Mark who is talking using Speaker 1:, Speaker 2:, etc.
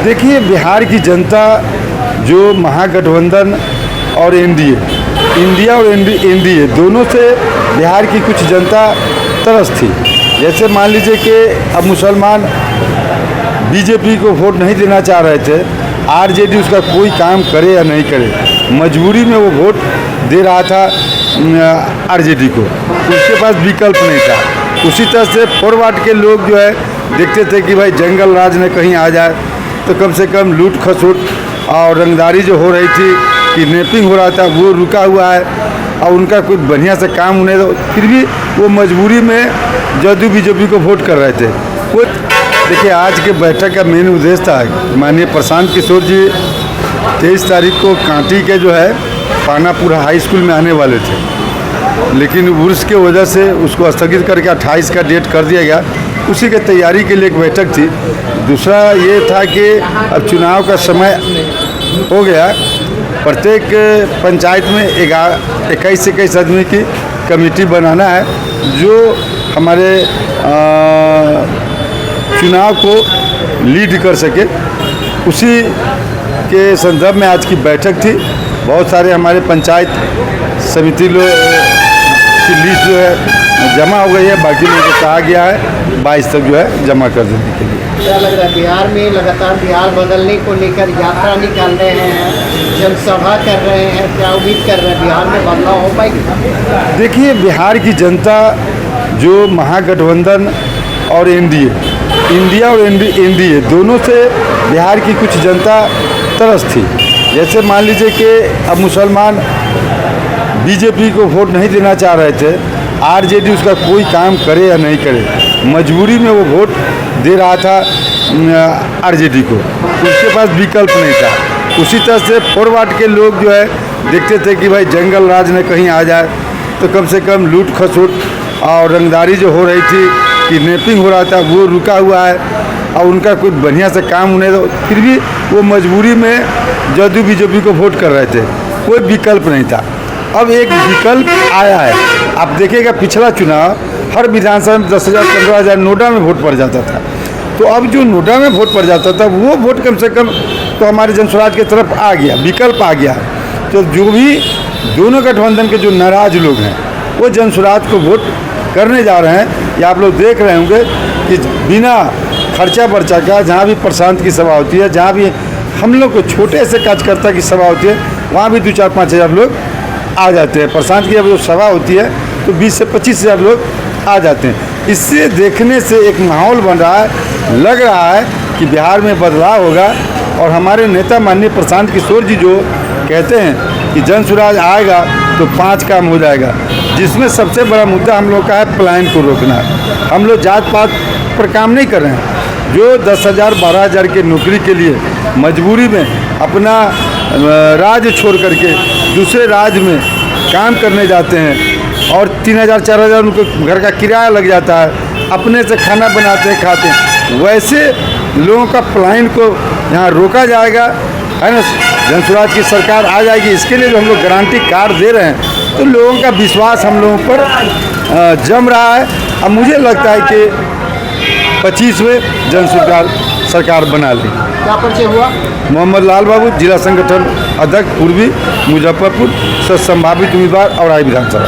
Speaker 1: देखिए, बिहार की जनता जो महागठबंधन और इंडिया और एनडीए दोनों से बिहार की कुछ जनता तरस थी। जैसे मान लीजिए कि अब मुसलमान बीजेपी को वोट नहीं देना चाह रहे थे, आरजेडी उसका कोई काम करे या नहीं करे, मजबूरी में वो वोट दे रहा था आरजेडी को, उसके पास विकल्प नहीं था। उसी तरह से फॉरवर्ड के लोग जो है देखते थे कि भाई जंगल राज ने कहीं आ जाए तो कम से कम लूट खसोट और रंगदारी जो हो रही थी, किडनैपिंग हो रहा था, वो रुका हुआ है और उनका कुछ बढ़िया से काम होने दो, फिर भी वो मजबूरी में जदयू बीजेपी को वोट कर रहे थे। वो देखिए, आज के बैठक का मेन उद्देश्य था माननीय प्रशांत किशोर जी 23 तारीख को कांटी के जो है पानापुरा हाई स्कूल में आने वाले थे, लेकिन उर्स के वजह से उसको स्थगित करके 28 का डेट कर दिया गया। उसी के तैयारी के लिए एक बैठक थी। दूसरा ये था कि अब चुनाव का समय हो गया, प्रत्येक पंचायत में 21 आदमी की कमेटी बनाना है जो हमारे चुनाव को लीड कर सके। उसी के संदर्भ में आज की बैठक थी। बहुत सारे हमारे पंचायत समिति लोग की लिस्ट जो है जमा हो गई है, बाकी लोगों को कहा गया है 22 तक जो है जमा कर देने के लिए।
Speaker 2: क्या लग रहा है, बिहार में लगातार बिहार बदलने को लेकर यात्रा निकाल रहे हैं, जनसभा कर रहे हैं, क्या उम्मीद कर रहे हैं बिहार में बदलाव हो पाएगा?
Speaker 1: देखिए, बिहार की जनता जो महागठबंधन और इंडिया और एनडीए दोनों से बिहार की कुछ जनता तरस थी। जैसे मान लीजिए कि अब मुसलमान बीजेपी को वोट नहीं देना चाह रहे थे, आरजेडी उसका कोई काम करे या नहीं करे, मजबूरी में वो वोट दे रहा था आरजेडी को, उसके पास विकल्प नहीं था। उसी तरह से फॉरवर्ड के लोग जो है देखते थे कि भाई जंगल राज ने कहीं आ जाए तो कम से कम लूट खसोट और रंगदारी जो हो रही थी, किडनैपिंग हो रहा था, वो रुका हुआ है और उनका कुछ बढ़िया से काम होने दो, फिर भी वो मजबूरी में जदयू बीजेपी को वोट कर रहे थे, कोई विकल्प नहीं था। अब एक विकल्प आया है। आप देखिएगा, पिछला चुनाव हर विधानसभा में 10,000 15,000 नोटा में वोट पड़ जाता था, तो अब जो नोटा में वोट पड़ जाता था वो वोट कम से कम तो हमारे जनस्वराज की तरफ आ गया, विकल्प आ गया। तो जो भी दोनों गठबंधन के जो नाराज लोग हैं वो जनस्वराज को वोट करने जा रहे हैं। या आप लोग देख रहे होंगे कि बिना खर्चा बर्चा का जहाँ भी प्रशांत की सभा होती है, जहाँ भी हम लोग को छोटे से कार्यकर्ता की सभा होती है, वहाँ भी 2-4-5 हज़ार लोग आ जाते हैं। प्रशांत की जब जो सभा होती है तो 20 से 25 हज़ार लोग आ जाते हैं। इससे देखने से एक माहौल बन रहा है, लग रहा है कि बिहार में बदलाव होगा। और हमारे नेता माननीय प्रशांत किशोर जी जो कहते हैं कि जनसुराज आएगा तो 5 काम हो जाएगा, जिसमें सबसे बड़ा मुद्दा हम लोग का है पलायन को रोकना। हम लोग जात पात पर काम नहीं कर रहे हैं। जो 10,000 12,000 के नौकरी के लिए मजबूरी में अपना राज्य छोड़ करके दूसरे राज्य में काम करने जाते हैं और 3,000 4,000 उनको घर का किराया लग जाता है, अपने से खाना बनाते हैं खाते हैं, वैसे लोगों का पलायन को यहाँ रोका जाएगा, है ना। जनसुराज की सरकार आ जाएगी, इसके लिए जो हम लोग गारंटी कार्ड दे रहे हैं तो लोगों का विश्वास हम लोगों पर जम रहा है। अब मुझे लगता है कि 25वें जनसुराज सरकार बना ली।
Speaker 2: क्या परिचय हुआ?
Speaker 1: मोहम्मद लाल बाबू, जिला संगठन अध्यक्ष पूर्वी मुजफ्फरपुर से संभावित उम्मीदवार और आई विधानसभा।